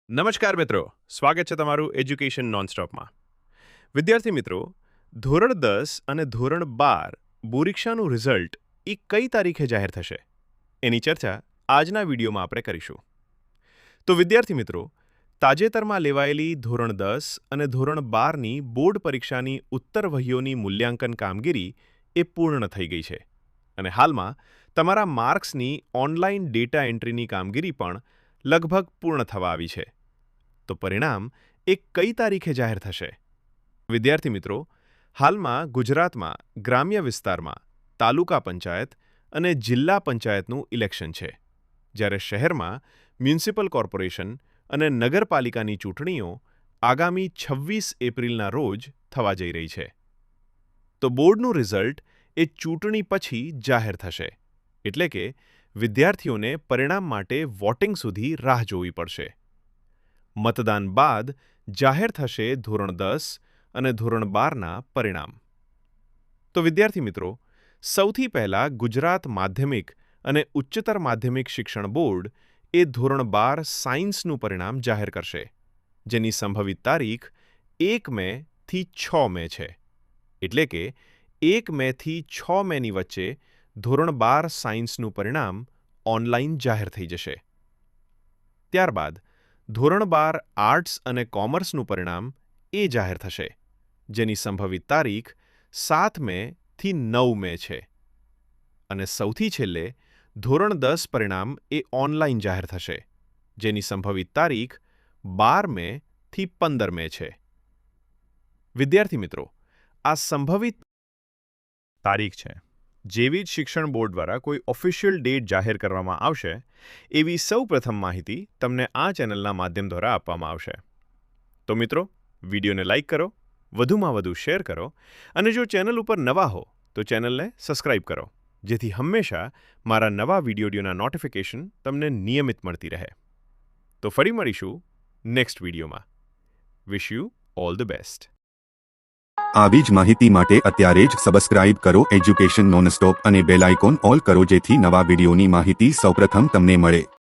નમસ્કાર મિત્રો, સ્વાગત છે તમારું એજ્યુકેશન નોનસ્ટોપમાં. વિદ્યાર્થી મિત્રો, ધોરણ 10 અને ધોરણ 12 પરીક્ષાનું રિઝલ્ટ એ કઈ તારીખે જાહેર થશે એની ચર્ચા આજના વિડીયોમાં આપણે કરીશું. તો વિદ્યાર્થી મિત્રો, તાજેતરમાં લેવાયેલી ધોરણ 10 અને ધોરણ 12ની બોર્ડ પરીક્ષાની ઉત્તરવહીઓની મૂલ્યાંકન કામગીરી એ પૂર્ણ થઈ ગઈ છે અને હાલમાં તમારા માર્ક્સની ઓનલાઈન ડેટા એન્ટ્રીની કામગીરી પણ લગભગ પૂર્ણ થવા આવી છે. તો પરિણામ એ કઈ તારીખે જાહેર થશે? વિદ્યાર્થી મિત્રો, હાલમાં ગુજરાતમાં ગ્રામ્ય વિસ્તારમાં તાલુકા પંચાયત અને જિલ્લા પંચાયતનું ઇલેક્શન છે, જ્યારે શહેરમાં મ્યુનિસિપલ કોર્પોરેશન અને નગરપાલિકાની ચૂંટણીઓ આગામી 26 એપ્રિલના રોજ થવા જઈ રહી છે. તો બોર્ડનું રિઝલ્ટ એ ચૂંટણી પછી જાહેર થશે, એટલે કે વિદ્યાર્થીઓને પરિણામ માટે વોટિંગ સુધી રાહ જોવી પડશે. મતદાન બાદ જાહેર થશે ધોરણ 10 અને ધોરણ 12ના પરિણામ. તો વિદ્યાર્થી મિત્રો, સૌથી પહેલા ગુજરાત માધ્યમિક અને ઉચ્ચતર માધ્યમિક શિક્ષણ બોર્ડ એ ધોરણ 12 સાયન્સનું પરિણામ જાહેર કરશે, જેની સંભવિત તારીખ 1 મે થી 6 મે છે. એટલે કે 1 મે થી 6 મેની વચ્ચે ધોરણ 12 સાયન્સનું પરિણામ ઓનલાઈન જાહેર થઈ જશે. ત્યારબાદ ધોરણ 12 આર્ટ્સ અને કોમર્સનું પરિણામ એ જાહેર થશે, જેની સંભવિત તારીખ 7 મે થી 9 મે છે. અને સૌથી છેલ્લે ધોરણ 10 પરિણામ એ ઓનલાઈન જાહેર થશે, જેની સંભવિત તારીખ 12 મે થી 15 મે છે. વિદ્યાર્થી મિત્રો, આ સંભવિત તારીખ છે. જેવી જ શિક્ષણ બોર્ડ દ્વારા કોઈ ઓફિશિયલ ડેટ જાહેર કરવામાં આવશે, એવી સૌ પ્રથમ માહિતી તમને આ ચેનલના માધ્યમ દ્વારા આપવામાં આવશે. તો મિત્રો, વિડીયોને લાઇક કરો, વધુમાં વધુ શેર કરો અને જો ચેનલ ઉપર નવા હો તો ચેનલને સબસ્ક્રાઇબ કરો, જેથી હંમેશા મારા નવા વિડીયોના નોટિફિકેશન તમને નિયમિત મળતી રહે. તો ફરી મળીશું નેક્સ્ટ વિડીયોમાં. Wish you all the best. આવી જ માહિતી માટે અત્યારે જ સબસ્ક્રાઇબ કરો એજ્યુકેશન નોનસ્ટોપ અને બેલ આઇકોન ઓલ કરો, જેથી નવા વિડીયોની માહિતી સૌપ્રથમ તમને મળે.